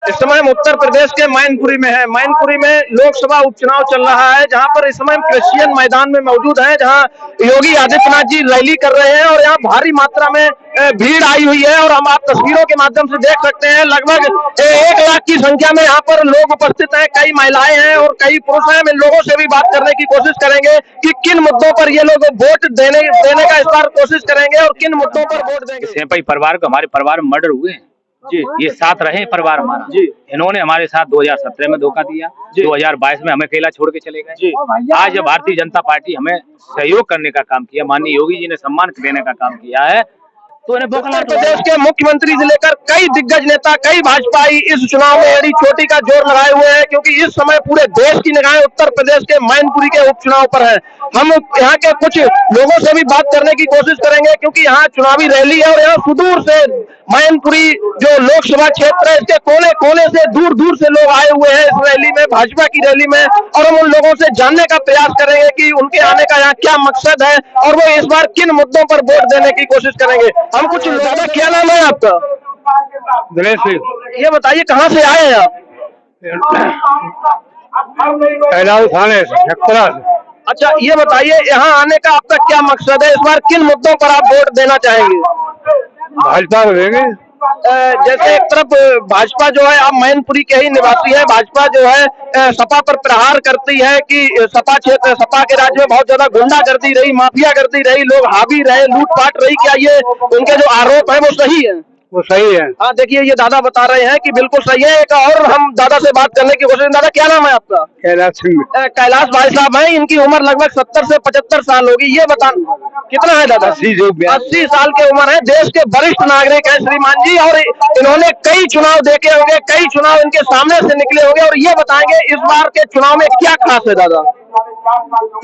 इस समय हम उत्तर प्रदेश के मैनपुरी में है। मैनपुरी में लोकसभा उपचुनाव चल रहा है, जहां पर इस समय हम क्रिश्चियन मैदान में मौजूद हैं, जहां योगी आदित्यनाथ जी रैली कर रहे हैं और यहाँ भारी मात्रा में भीड़ आई हुई है। और हम आप तस्वीरों के माध्यम से देख सकते हैं, लगभग 1 लाख की संख्या में यहाँ पर लोग उपस्थित हैं। कई महिलाएं हैं और कई पुरुष हैं। हम इन लोगों से भी बात करने की कोशिश करेंगे कि किन मुद्दों पर ये लोग वोट देने का इस बार कोशिश करेंगे और किन मुद्दों पर वोट देंगे। सेंपई परिवार को, हमारे परिवार में मर्डर हुए हैं जी, ये साथ रहे परिवार हमारा जी। इन्होंने हमारे साथ 2017 में धोखा दिया, 2022 में हमें अकेला छोड़ के चले गए। आज भारतीय जनता पार्टी हमें सहयोग करने का काम किया, माननीय योगी जी ने सम्मान देने का काम किया है, तो इन्हें उत्तर प्रदेश के मुख्यमंत्री से लेकर कई दिग्गज नेता, कई भाजपाई इस चुनाव में एड़ी चोटी का जोर लगाए हुए हैं, क्योंकि इस समय पूरे देश की निगाहें उत्तर प्रदेश के मैनपुरी के उपचुनाव पर है। हम यहाँ के कुछ लोगों से भी बात करने की कोशिश करेंगे, क्योंकि यहाँ चुनावी रैली है और यहाँ सुदूर से मैनपुरी जो लोकसभा क्षेत्र है, इसके कोने कोने से दूर दूर से लोग आए हुए हैं इस रैली में, भाजपा की रैली में। और हम उन लोगों से जानने का प्रयास करेंगे कि उनके आने का यहाँ क्या मकसद है और वो इस बार किन मुद्दों पर वोट देने की कोशिश करेंगे। हम कुछ दादा, क्या नाम है आपका? दिनेश सिंह। ये बताइए कहाँ से आए हैं आप? कैलाश थाने से। अच्छा, ये बताइए यहाँ आने का आपका क्या मकसद है? इस बार किन मुद्दों पर आप वोट देना चाहेंगे? भाजपा को देंगे। जैसे एक तरफ भाजपा जो है, आप मैनपुरी के ही निवासी है, भाजपा जो है सपा पर प्रहार करती है कि सपा क्षेत्र, सपा के राज्य में बहुत ज्यादा गुंडागर्दी रही, माफिया गर्दी रही, लोग हावी रहे, लूटपाट रही। क्या ये उनके जो आरोप है वो सही है? वो सही है। हाँ, देखिए ये दादा बता रहे हैं कि बिल्कुल सही है। एक और हम दादा से बात करने की कोशिश। दादा, क्या नाम है आपका? कैलाश सिंह। कैलाश भाई साहब हैं, इनकी उम्र लगभग 70 से 75 साल होगी। ये बता कितना है दादा? 80 साल की उम्र है। देश के वरिष्ठ नागरिक है श्रीमान जी, और इन्होंने कई चुनाव देखे होंगे, कई चुनाव इनके सामने से निकले होंगे, और ये बताएंगे इस बार के चुनाव में क्या खास है दादा?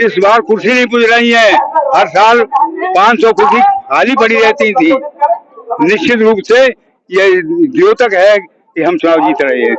इस बार कुर्सी नहीं पूछ रही है। हर साल 500 कुर्सी खाली पड़ी रहती थी। निश्चित रूप से ये द्योतक है कि हम चुनाव जीत रहे हैं।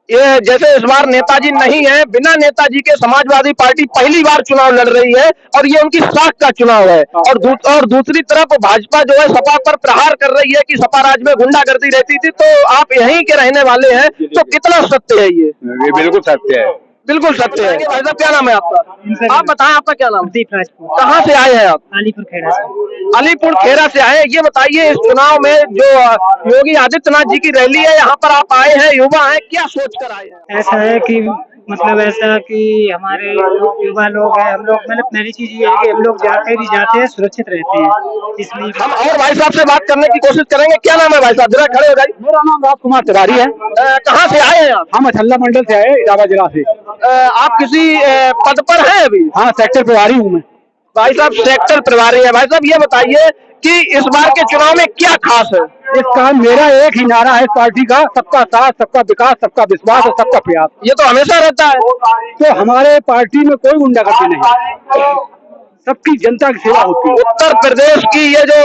ये जैसे इस बार नेताजी नहीं है, बिना नेताजी के समाजवादी पार्टी पहली बार चुनाव लड़ रही है और ये उनकी साख का चुनाव है। और दूसरी तरफ भाजपा जो है सपा पर प्रहार कर रही है कि सपा राज में गुंडागर्दी रहती थी। तो आप यहीं के रहने वाले हैं, तो कितना सत्य है ये? बिल्कुल सत्य है। बिल्कुल सत्य है। भाई साहब, क्या नाम है आपका? आप बताएं, आपका क्या नाम? दीप राजपूत। कहाँ से आए हैं आप? अलीपुर खेड़ा से। अलीपुर खेड़ा से आए। ये बताइए, इस चुनाव में जो योगी आदित्यनाथ जी की रैली है, यहाँ पर आप आए हैं, युवा हैं, क्या सोच कर आए हैं? ऐसा है कि मतलब ऐसा कि हमारे युवा लोग हैं, हम लोग, मतलब पहली चीज ये है कि हम लोग जाते हैं सुरक्षित रहते हैं, इसलिए हम और भाई साहब से बात करने की कोशिश करेंगे। क्या नाम है भाई साहब? जरा खड़े हो जाइए। मेरा नाम राजकुमार तिवारी है। कहाँ से आए हैं आप? हम अछल्ला मंडल से आए, इलाहाबाद जिला से। आप किसी पद पर हैं अभी? हाँ, सेक्टर प्रभारी हूँ मैं। भाई साहब सेक्टर प्रभारी है। भाई साहब, ये बताइए कि इस बार के चुनाव में क्या खास है? इसका मेरा एक ही नारा है इस पार्टी का, सबका साथ, सबका विकास, सबका विश्वास और सबका प्रयास। ये तो हमेशा रहता है। तो हमारे पार्टी में कोई गुंडागर्दी नहीं, सबकी जनता की सेवा होती है। उत्तर प्रदेश की ये जो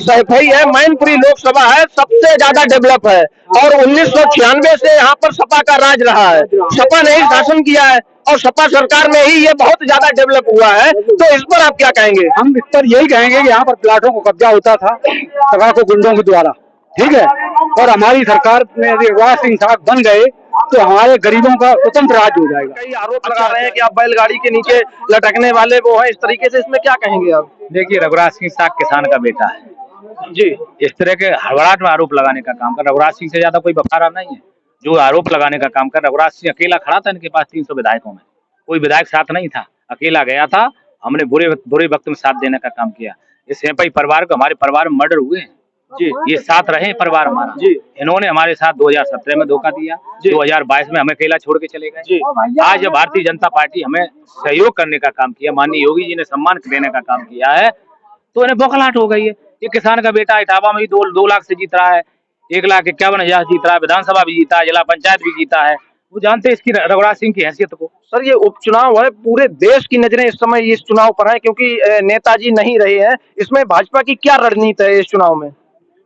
सैफई है, मैनपुरी लोकसभा है, सबसे ज्यादा डेवलप है और 1996 से यहाँ पर सपा का राज रहा है। सपा ने ही शासन किया है और सपा सरकार में ही ये बहुत ज्यादा डेवलप हुआ है। तो इस पर आप क्या कहेंगे? हम इस पर यही कहेंगे कि यहाँ पर प्लाटों को कब्जा होता था सपा को गुंडों के द्वारा, ठीक है, और हमारी सरकार में युवराज सिंह साहब बन गए तो हमारे गरीबों का स्वतंत्र राज हो जाएगा। कई आरोप लगा रहे हैं कि आप बैलगाड़ी के नीचे लटकने वाले वो हैं, इस तरीके से, इसमें क्या कहेंगे आप? देखिए, रघुराज सिंह साग किसान का बेटा है जी। इस तरह के हड़बड़ाहट में आरोप लगाने का काम कर रघुराज सिंह से ज्यादा कोई बफारा नहीं है जो आरोप लगाने का काम कर। रघुराज सिंह अकेला खड़ा था, इनके पास 300 विधायकों में कोई विधायक साथ नहीं था, अकेला गया था। हमने बुरे वक्त में साथ देने का काम किया। इस सेंपई परिवार को, हमारे परिवार में मर्डर हुए हैं जी, ये साथ रहे परिवार हमारा जी। इन्होंने हमारे साथ 2017 में धोखा दिया, 2022 में हमें अकेला छोड़ के चले गए। आज भारतीय जनता पार्टी हमें सहयोग करने का काम किया, माननीय योगी जी ने सम्मान देने का काम किया है, तो इन्हें बौखलाहट हो गई है। ये किसान का बेटा इटावा में ही 2 लाख से जीत रहा है, 1,51,000 जीत रहा है, विधानसभा भी जीता है, जिला पंचायत भी जीता है। वो जानते हैं इसकी रघुराज सिंह की हैसियत को। सर, ये उपचुनाव है, पूरे देश की नजरें इस समय इस चुनाव पर है, क्योंकि नेताजी नहीं रहे हैं। इसमें भाजपा की क्या रणनीति है इस चुनाव में?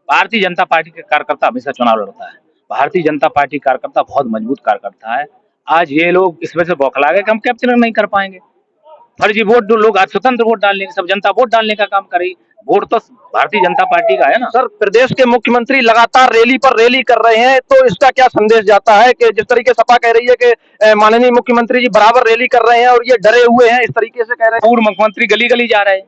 भारतीय जनता पार्टी के कार्यकर्ता हमेशा चुनाव लड़ता है। भारतीय जनता पार्टी कार्यकर्ता बहुत मजबूत कार्यकर्ता है। आज ये लोग इस वजह से बौखला गए कि हम कैप्चर नहीं कर पाएंगे। फर्जी वोट लोग आज स्वतंत्र वोट डालने, सब जनता वोट डालने का काम कर रही। वोट तो भारतीय जनता पार्टी का है ना। सर, प्रदेश के मुख्यमंत्री लगातार रैली पर रैली कर रहे हैं, तो इसका क्या संदेश जाता है कि जिस तरीके सपा कह रही है कि माननीय मुख्यमंत्री जी बराबर रैली कर रहे हैं और ये डरे हुए हैं, इस तरीके से कह रहे हैं। पूर्व मुख्यमंत्री गली गली जा रहे हैं,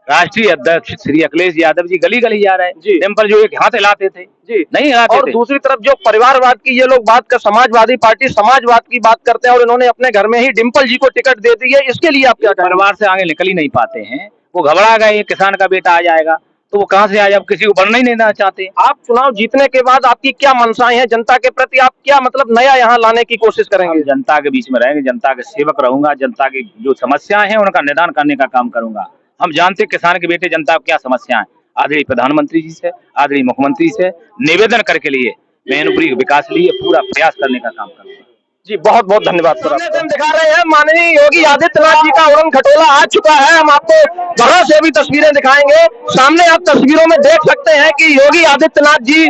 राष्ट्रीय अध्यक्ष श्री अखिलेश यादव जी गली गली जा रहे हैं जी। टेम्पल जो एक हाथ हिलाते थे जी नहीं हिलाते और थे। दूसरी तरफ जो परिवारवाद की ये लोग बात कर, समाजवादी पार्टी समाजवाद की बात करते हैं और इन्होंने अपने घर में ही डिम्पल जी को टिकट दे दी है, इसके लिए आप क्या कहेंगे? परिवार से आगे निकल ही नहीं पाते हैं, वो घबरा गए, किसान का बेटा आ जाएगा तो वो कहाँ से आए, अब किसी को बनना ही नहीं देना चाहते। आप चुनाव जीतने के बाद आपकी क्या मंशाएं हैं जनता के प्रति, आप क्या मतलब नया यहाँ लाने की कोशिश करेंगे? जनता के बीच में रहेंगे, जनता के सेवक रहूंगा, जनता की जो समस्याएं हैं उनका निदान करने का काम करूंगा। हम जानते किसान के बेटे जनता को क्या समस्याएं, आदरणीय प्रधानमंत्री जी से, आदरणीय मुख्यमंत्री से निवेदन करके लिए मैनपुरी के विकास के लिए पूरा प्रयास करने का काम करूंगा। जी बहुत बहुत धन्यवाद सर। हम दिखा रहे हैं माननीय योगी आदित्यनाथ जी का उड़न खटोला आ चुका है। हम आपको वहां से भी तस्वीरें दिखाएंगे। सामने आप तस्वीरों में देख सकते हैं कि योगी आदित्यनाथ जी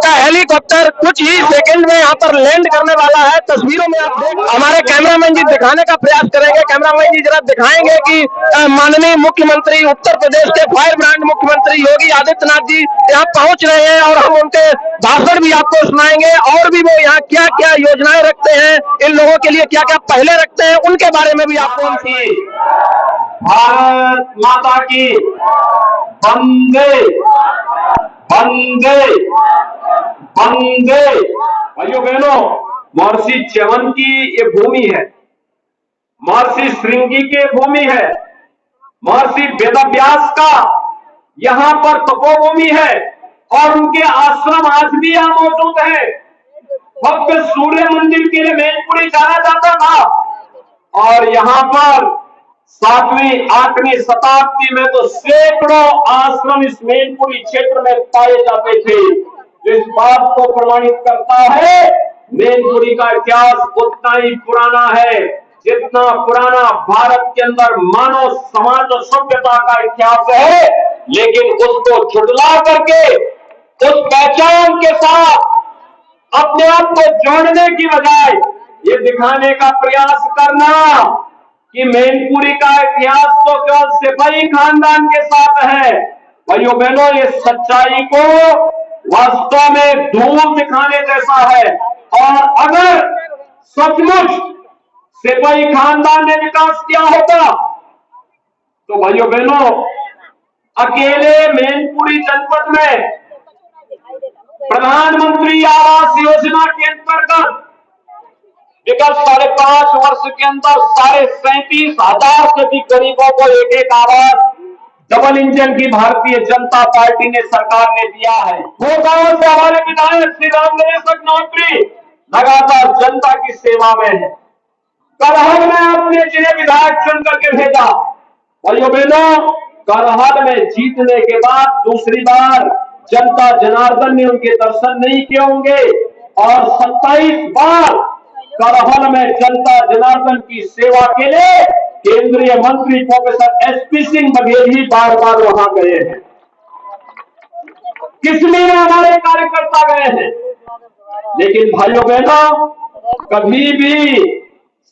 का हेलीकॉप्टर कुछ ही सेकंड में यहाँ पर लैंड करने वाला है। तस्वीरों में आप देख, हमारे कैमरामैन जी दिखाने का प्रयास करेंगे। कैमरामैन जी जरा दिखाएंगे कि माननीय मुख्यमंत्री, उत्तर प्रदेश के फायर ब्रांड मुख्यमंत्री योगी आदित्यनाथ जी यहाँ पहुंच रहे हैं और हम उनके भाषण भी आपको सुनाएंगे और भी वो यहाँ क्या क्या योजनाएं रखते हैं, इन लोगों के लिए क्या क्या पहले रखते हैं, उनके बारे में भी आपको हम भारत माता की वंदे वंदे वंदे। भाइयों बहनों, महर्षि च्यवन की ये भूमि है, महर्षि श्रृंगी की भूमि है, महर्षि वेदव्यास का यहाँ पर तपोभूमि है और उनके आश्रम आज भी यहाँ मौजूद है। भव्य सूर्य मंदिर के लिए मैनपुरी जाना जाता था और यहाँ पर 7वीं 8वीं शताब्दी में तो सैकड़ों आश्रम इस मैनपुरी क्षेत्र में पाए जाते थे, जो इस बात को प्रमाणित करता है मैनपुरी का इतिहास उतना ही पुराना है जितना पुराना भारत के अंदर मानव समाज और सभ्यता का इतिहास है। लेकिन उसको झुठला करके उस पहचान के साथ अपने आप को जोड़ने की बजाय ये दिखाने का प्रयास करना कि मैनपुरी का इतिहास तो केवल सिपाही खानदान के साथ है। भाइयों बहनों, ये सच्चाई को वास्तव में धूल दिखाने जैसा है और अगर सचमुच सिपाही खानदान ने विकास किया होता तो भाइयों बहनों, अकेले मैनपुरी जनपद में प्रधानमंत्री आवास योजना के अंतर्गत विगत 5.5 वर्ष के अंदर 37,500 से अधिक गरीबों को एक आवास डबल इंजन की भारतीय जनता पार्टी ने सरकार ने दिया है। गोगांव से हमारे विधायक श्री रामनरेश अग्निहोत्री लगातार जनता की सेवा में है। करहल में अपने जिले विधायक चुन करके भेजा। भाइयों बहनों, करहल में जीतने के बाद दूसरी बार जनता जनार्दन ने उनके दर्शन नहीं किए होंगे और 27 बार करहल में जनता जनार्दन की सेवा के लिए केंद्रीय मंत्री प्रोफेसर एसपी सिंह बघेल ही बार बार वहां गए हैं। किस लिए हमारे कार्यकर्ता गए हैं? लेकिन भाइयों बहनों, कभी भी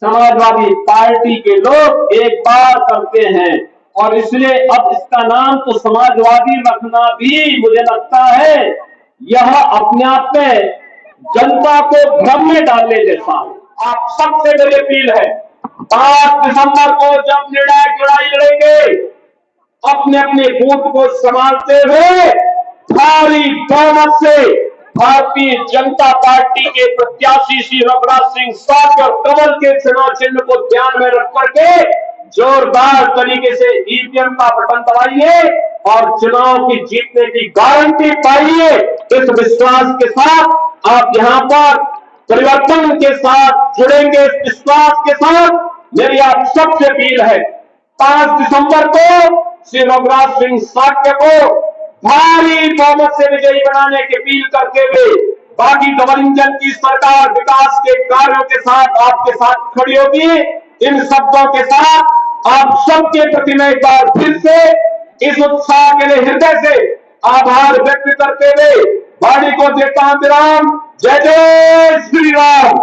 समाजवादी पार्टी के लोग एक बार करते हैं और इसलिए अब इसका नाम तो समाजवादी रखना भी मुझे लगता है यह अपने आप में जनता को भ्रम में डालने जैसा। आप सबसे मेरी अपील है, 5 दिसंबर को जब निर्णायक लड़ाई लड़ेंगे, अपने अपने बूथ को संभालते हुए भारी बहुमत से भारतीय जनता पार्टी के प्रत्याशी श्री रघुराज सिंह साथ और कमल के चुनाव चिन्ह को ध्यान में रख करके जोरदार तरीके से ईवीएम का बटन दबाइए और चुनाव की जीतने की गारंटी पाइए। इस विश्वास के साथ आप यहाँ पर परिवर्तन के साथ जुड़ेंगे। इस विश्वास के साथ मेरी आप सबसे अपील है, 5 दिसंबर को श्री रघुराज सिंह साक्य को भारी बहुमत से विजयी बनाने की अपील करते हुए बाकी डबल इंजन की सरकार विकास के कार्यों के साथ आपके साथ खड़ी होगी। इन शब्दों के साथ आप सबके प्रति मैं एक बार फिर से इस उत्साह के लिए हृदय से आभार व्यक्त करते हुए वाणी को देता हूं विराम। जय जय श्री राम,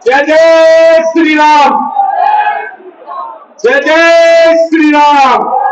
जय जय श्री राम, जय जय श्री राम।